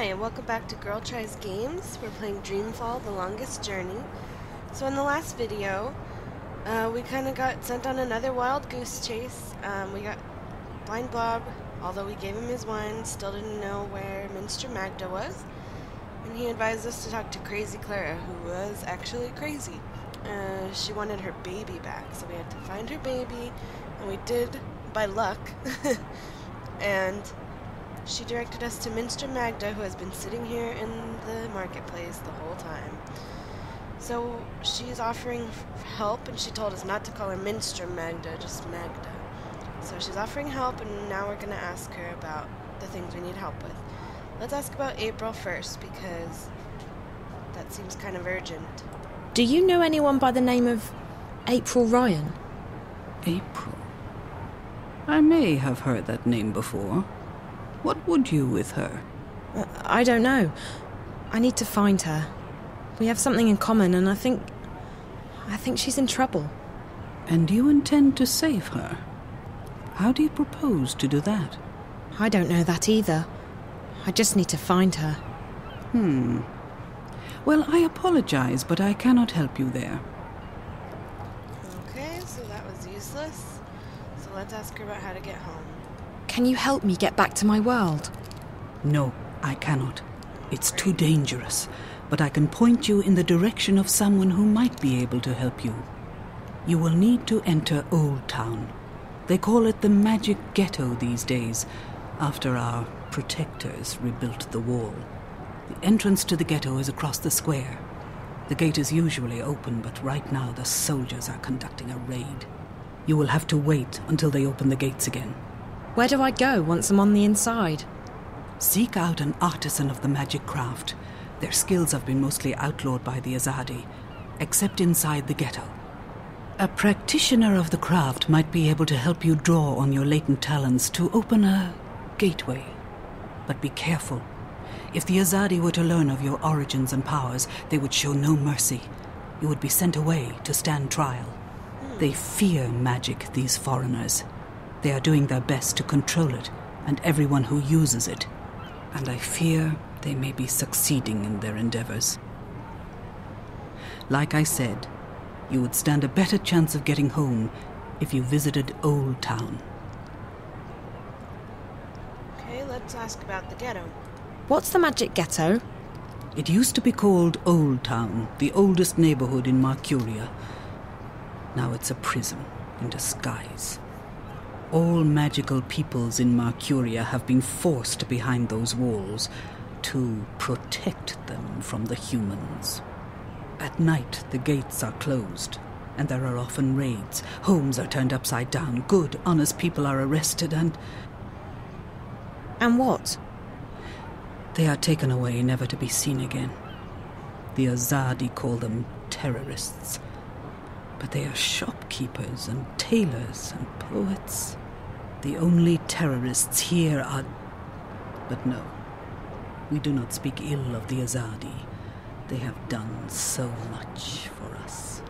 Hi, and welcome back to Girltriesgames. We're playing Dreamfall, The Longest Journey. So in the last video, we kind of got sent on another wild goose chase. We got Blind Blob, although we gave him his wine, still didn't know where Minster Magda was. And he advised us to talk to Crazy Clara, who was actually crazy. She wanted her baby back, so we had to find her baby, and we did, by luck. And she directed us to Minster Magda, who has been sitting here in the marketplace the whole time. So she's offering help, and she told us not to call her Minster Magda, just Magda. So she's offering help, and now we're going to ask her about the things we need help with. Let's ask about April first, because that seems kind of urgent. Do you know anyone by the name of April Ryan? April? I may have heard that name before. What would you with her? I don't know. I need to find her. We have something in common, and I think she's in trouble. And you intend to save her? How do you propose to do that? I don't know that either. I just need to find her. Well, I apologize, but I cannot help you there. Okay, so that was useless. So let's ask her about how to get home. Can you help me get back to my world? No, I cannot. It's too dangerous. But I can point you in the direction of someone who might be able to help you. You will need to enter Old Town. They call it the Magic Ghetto these days, after our protectors rebuilt the wall. The entrance to the ghetto is across the square. The gate is usually open, but right now the soldiers are conducting a raid. You will have to wait until they open the gates again. Where do I go once I'm on the inside? Seek out an artisan of the magic craft. Their skills have been mostly outlawed by the Azadi, except inside the ghetto. A practitioner of the craft might be able to help you draw on your latent talents to open a gateway. But be careful. If the Azadi were to learn of your origins and powers, they would show no mercy. You would be sent away to stand trial. They fear magic, these foreigners. They are doing their best to control it, and everyone who uses it. And I fear they may be succeeding in their endeavors. Like I said, you would stand a better chance of getting home if you visited Old Town. Okay, let's ask about the ghetto. What's the Magic Ghetto? It used to be called Old Town, the oldest neighborhood in Arcadia. Now it's a prison in disguise. All magical peoples in Arcadia have been forced behind those walls to protect them from the humans. At night, the gates are closed, and there are often raids. Homes are turned upside down. Good, honest people are arrested, and what? They are taken away, never to be seen again. The Azadi call them terrorists. But they are shopkeepers and tailors and poets. The only terrorists here are... But no, we do not speak ill of the Azadi. They have done so much for us.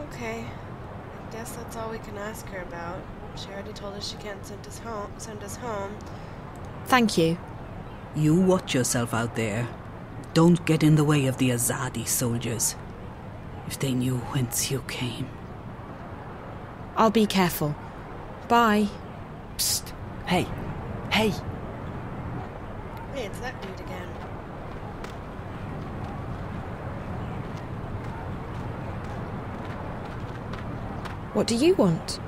Okay, I guess that's all we can ask her about. She already told us she can't send us home. Thank you. You watch yourself out there. Don't get in the way of the Azadi soldiers. If they knew whence you came. I'll be careful. Bye. Psst. Hey. Hey. Hey, it's that dude again. What do you want?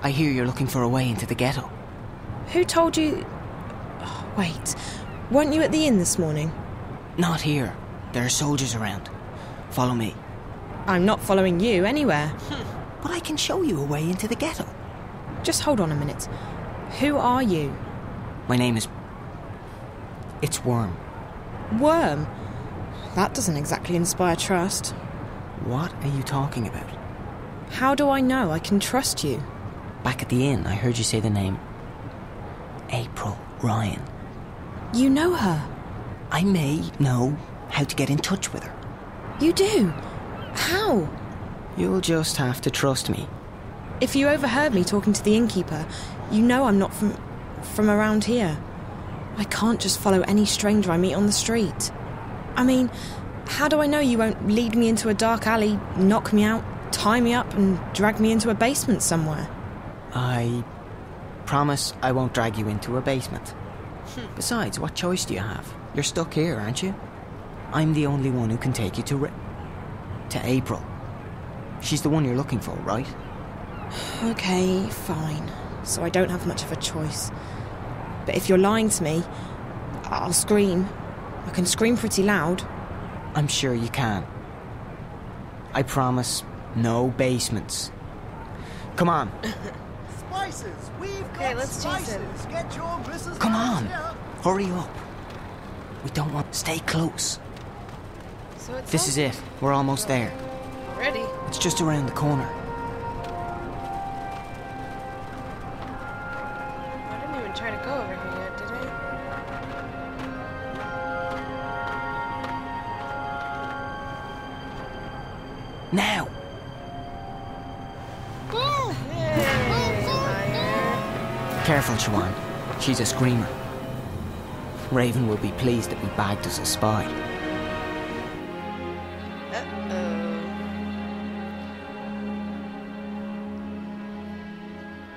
I hear you're looking for a way into the ghetto. Who told you... Oh, wait. Weren't you at the inn this morning? Not here. There are soldiers around. Follow me. I'm not following you anywhere. But I can show you a way into the ghetto. Just hold on a minute. Who are you? My name is... It's Worm. Worm? That doesn't exactly inspire trust. What are you talking about? How do I know I can trust you? Back at the inn, I heard you say the name... April Ryan. You know her? I may know how to get in touch with her. You do? How? You'll just have to trust me. If you overheard me talking to the innkeeper, you know I'm not from around here. I can't just follow any stranger I meet on the street. I mean, how do I know you won't lead me into a dark alley, knock me out, tie me up and drag me into a basement somewhere? I promise I won't drag you into a basement. Besides, what choice do you have? You're stuck here, aren't you? I'm the only one who can take you to April. She's the one you're looking for, right? Okay, fine. So I don't have much of a choice. But if you're lying to me, I'll scream. I can scream pretty loud. I'm sure you can. I promise, no basements. Come on. Spices! We've got Okay, let's chase spices! him. Get your Mrs. Come on. Here. Hurry up. We don't want to stay close. So it's This is it. We're almost there. ready. It's just around the corner. I didn't even try to go over here yet, did I? Now. Careful, Siobhan. She's a screamer. Raven will be pleased that we bagged us a spy.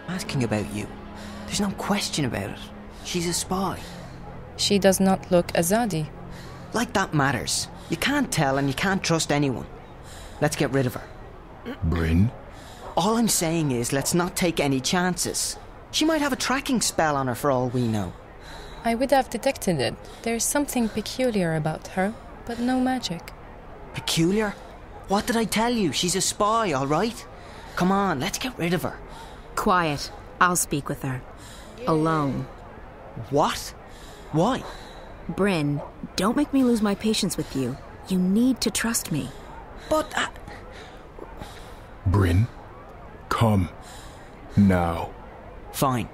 Asking about you. There's no question about it. She's a spy. She does not look Azadi. Like that matters. You can't tell and you can't trust anyone. Let's get rid of her. Bryn? All I'm saying is let's not take any chances. She might have a tracking spell on her for all we know. I would have detected it. There's something peculiar about her, but no magic. Peculiar? What did I tell you? She's a spy, all right? Come on, let's get rid of her. Quiet. I'll speak with her. Alone. What? Why? Bryn, don't make me lose my patience with you. You need to trust me. But... Bryn? Come. Now. Fine.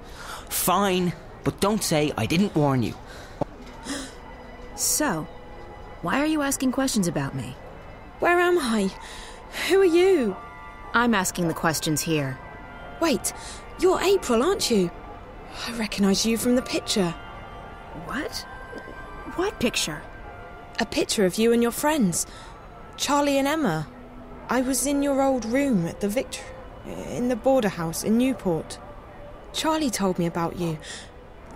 Fine. But don't say I didn't warn you. So, why are you asking questions about me? Where am I? Who are you? I'm asking the questions here. Wait, you're April, aren't you? I recognise you from the picture. What? What picture? A picture of you and your friends. Charlie and Emma. I was in your old room at the in the border house in Newport. Charlie told me about you.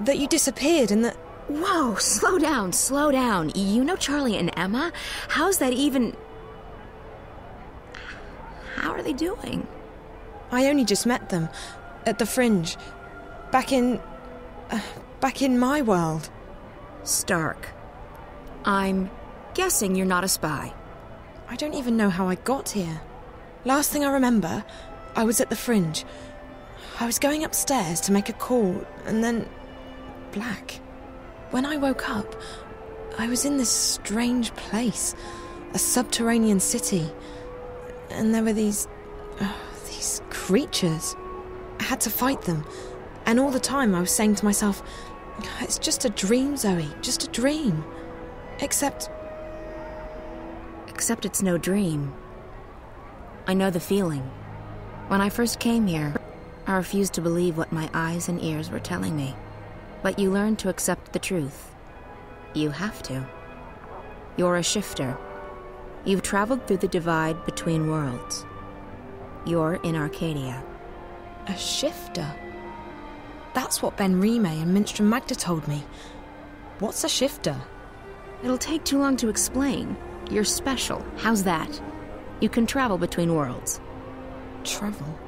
That you disappeared and that... Whoa, slow down, slow down. You know Charlie and Emma? How's that even... How are they doing? I only just met them. At the Fringe. Back in my world. Stark. I'm guessing you're not a spy. I don't even know how I got here. Last thing I remember, I was at the Fringe. I was going upstairs to make a call, and then... black. When I woke up, I was in this strange place. A subterranean city. And there were these creatures. I had to fight them. And all the time I was saying to myself, it's just a dream, Zoe, just a dream. Except it's no dream. I know the feeling. When I first came here, I refused to believe what my eyes and ears were telling me. But you learn to accept the truth. You have to. You're a shifter. You've traveled through the divide between worlds. You're in Arcadia. a shifter. That's what Ben Rime and Minstrom Magda told me. What's a shifter? It'll take too long to explain. You're special. How's that? You can travel between worlds. Travel?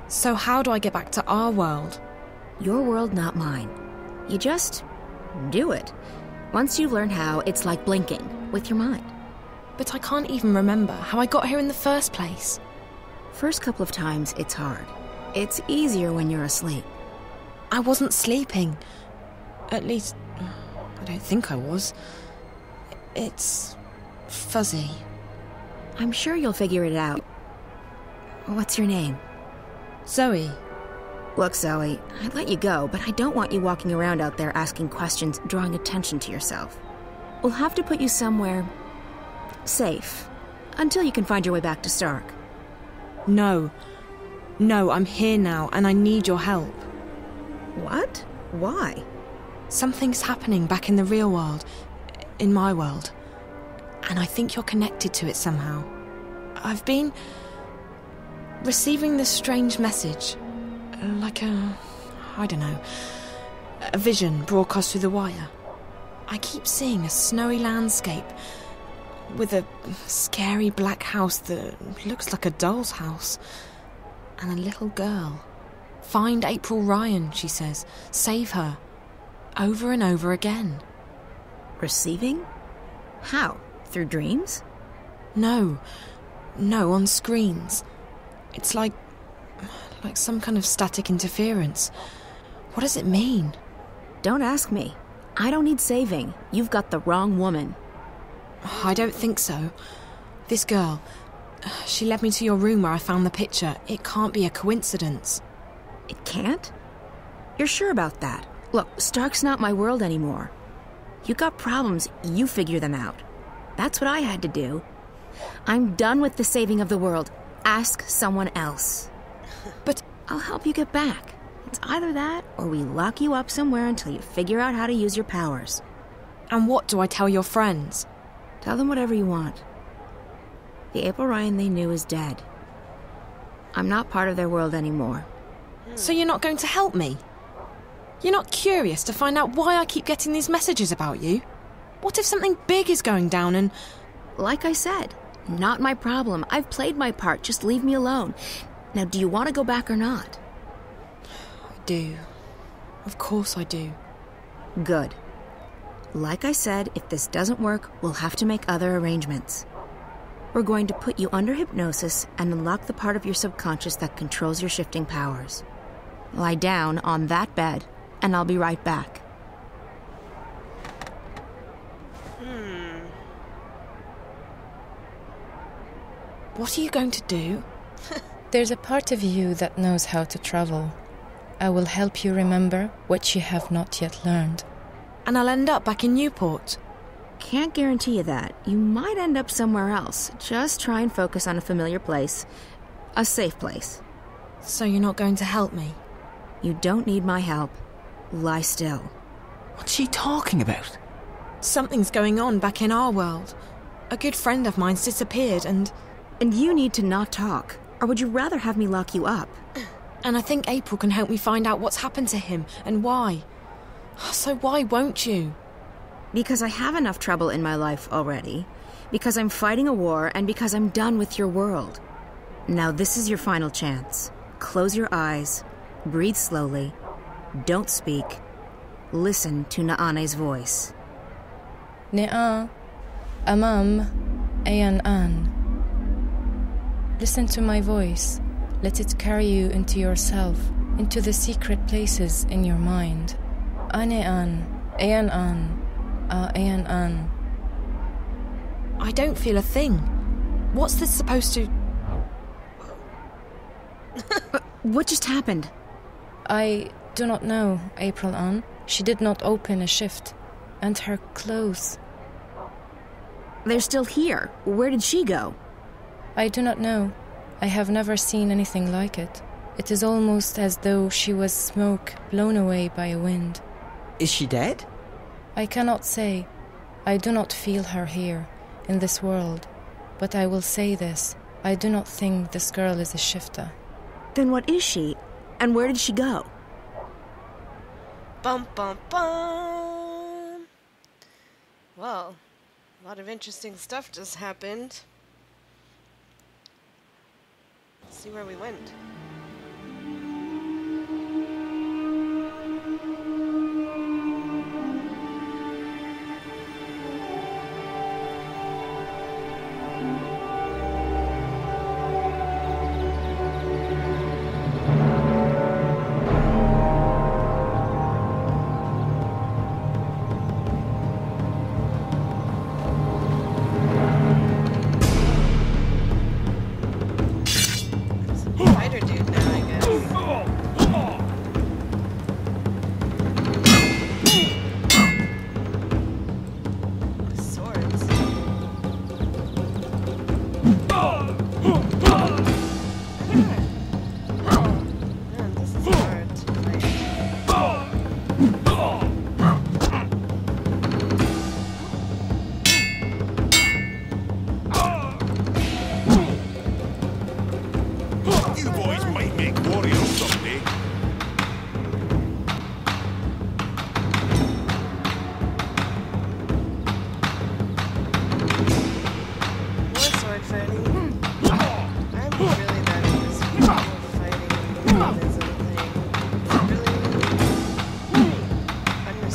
So how do I get back to our world? Your world, not mine. You just do it. Once you learn how, it's like blinking with your mind. But I can't even remember how I got here in the first place. First couple of times, it's hard. It's easier when you're asleep. I wasn't sleeping. At least, I don't think I was. It's fuzzy. I'm sure you'll figure it out. What's your name? Zoe. Look, Zoe, I'd let you go, but I don't want you walking around out there asking questions, drawing attention to yourself. We'll have to put you somewhere safe, until you can find your way back to Stark. No, I'm here now, and I need your help. What? Why? Something's happening back in the real world, in my world. And I think you're connected to it somehow. I've been receiving this strange message, like I don't know, a vision broadcast through the wire. I keep seeing a snowy landscape with a scary black house that looks like a doll's house, and a little girl. Find April Ryan, she says. Save her. Over and over again. Receiving? How? Through dreams? No, on screens. It's like some kind of static interference. What does it mean? Don't ask me. I don't need saving. You've got the wrong woman. I don't think so. This girl, she led me to your room where I found the picture. It can't be a coincidence. It can't? You're sure about that? Look, Stark's not my world anymore. You got problems, you figure them out. That's what I had to do. I'm done with the saving of the world. Ask someone else. But I'll help you get back. It's either that, or we lock you up somewhere until you figure out how to use your powers. And what do I tell your friends? Tell them whatever you want. The April Ryan they knew is dead. I'm not part of their world anymore. So you're not going to help me? You're not curious to find out why I keep getting these messages about you? What if something big is going down and... Like I said, not my problem. I've played my part. Just leave me alone. Now, do you want to go back or not? I do. Of course I do. Good. Like I said, if this doesn't work, we'll have to make other arrangements. We're going to put you under hypnosis and unlock the part of your subconscious that controls your shifting powers. Lie down on that bed, and I'll be right back. What are you going to do? There's a part of you that knows how to travel. I will help you remember what you have not yet learned. And I'll end up back in Newport. Can't guarantee you that. You might end up somewhere else. Just try and focus on a familiar place. A safe place. So you're not going to help me? You don't need my help. Lie still. What's she talking about? Something's going on back in our world. A good friend of mine's disappeared and you need to not talk. Or would you rather have me lock you up? And I think April can help me find out what's happened to him and why. So why won't you? Because I have enough trouble in my life already. Because I'm fighting a war and because I'm done with your world. Now this is your final chance. Close your eyes. Breathe slowly. Don't speak. Listen to Naane's voice. Ne'a, Amam, Ayan An. Listen to my voice. Let it carry you into yourself, into the secret places in your mind. Ane'an, Ayan An, Ayan An. I don't feel a thing. What's this supposed to... What just happened? I do not know, April An. She did not open a shift. And her clothes. They're still here. Where did she go? I do not know. I have never seen anything like it. It is almost as though she was smoke blown away by a wind. Is she dead? I cannot say. I do not feel her here, in this world. But I will say this. I do not think this girl is a shifter. Then what is she? And where did she go? Bum, bum, bum. Well, a lot of interesting stuff just happened. Let's see where we went. Spider dude.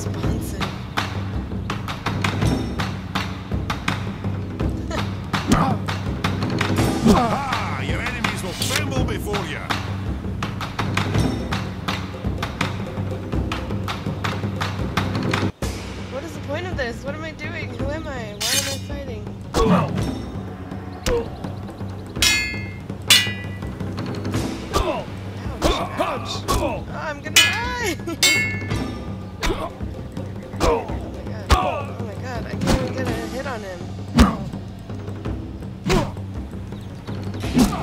responsive. Ah, your enemies will tremble before you. What is the point of this? What am I doing? Who am I? Why am I fighting? Ouch, ouch. Oh, I'm gonna die! Oh my god, I can't even get a hit on him.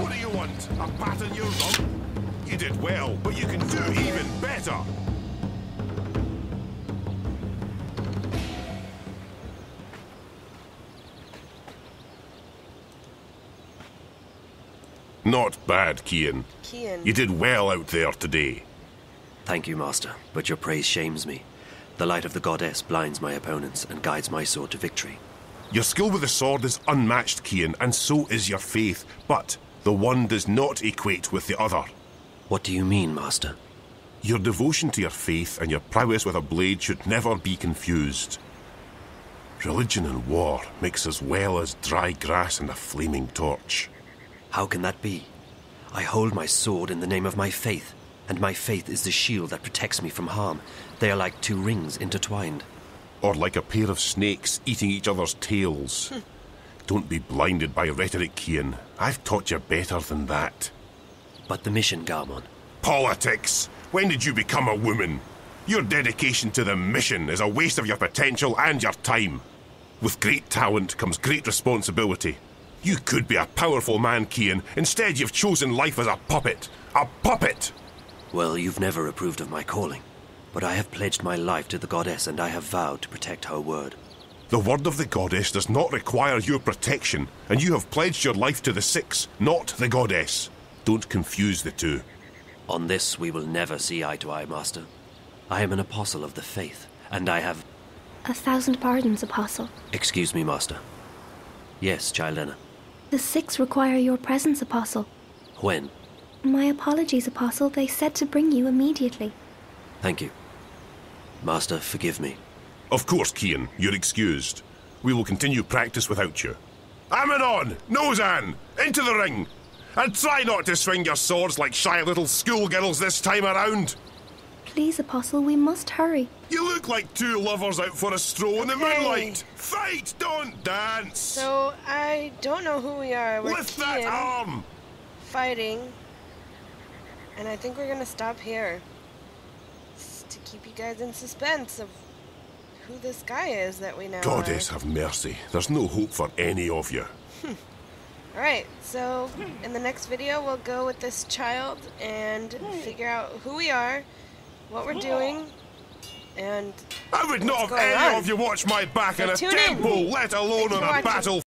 What do you want? A pat on your rump? You did well, but you can do even better. Not bad, Kian. You did well out there today. Thank you, Master, but your praise shames me. The light of the goddess blinds my opponents and guides my sword to victory. Your skill with the sword is unmatched, Kian, and so is your faith, but the one does not equate with the other. What do you mean, Master? Your devotion to your faith and your prowess with a blade should never be confused. Religion and war mix as well as dry grass and a flaming torch. How can that be? I hold my sword in the name of my faith, and my faith is the shield that protects me from harm. They are like two rings intertwined. Or like a pair of snakes eating each other's tails. Don't be blinded by rhetoric, Kian. I've taught you better than that. But the mission, Garmon. Politics! When did you become a woman? Your dedication to the mission is a waste of your potential and your time. With great talent comes great responsibility. You could be a powerful man, Kian. Instead, you've chosen life as a puppet. A puppet! Well, you've never approved of my calling. But I have pledged my life to the goddess, and I have vowed to protect her word. The word of the goddess does not require your protection, and you have pledged your life to the Six, not the goddess. Don't confuse the two. On this, we will never see eye to eye, Master. I am an apostle of the faith, and I have... 1,000 pardons, Apostle. Excuse me, Master. Yes, Childena. The Six require your presence, Apostle. When? My apologies, Apostle. They said to bring you immediately. Thank you. Master, forgive me. Of course, Kian. You're excused. We will continue practice without you. Ammonon! Nozan! Into the ring! And try not to swing your swords like shy little schoolgirls this time around! Please, Apostle, we must hurry. You look like two lovers out for a stroll in the moonlight! Fight, don't dance! So, I don't know who we are. We're Lift that arm! Fighting. And I think we're gonna stop here. Just to keep you guys in suspense of who this guy is that we know. Goddess have mercy. There's no hope for any of you. Alright, so in the next video we'll go with this child and figure out who we are, what we're doing, and I would not have any of you watch my back in a temple, let alone on a battle.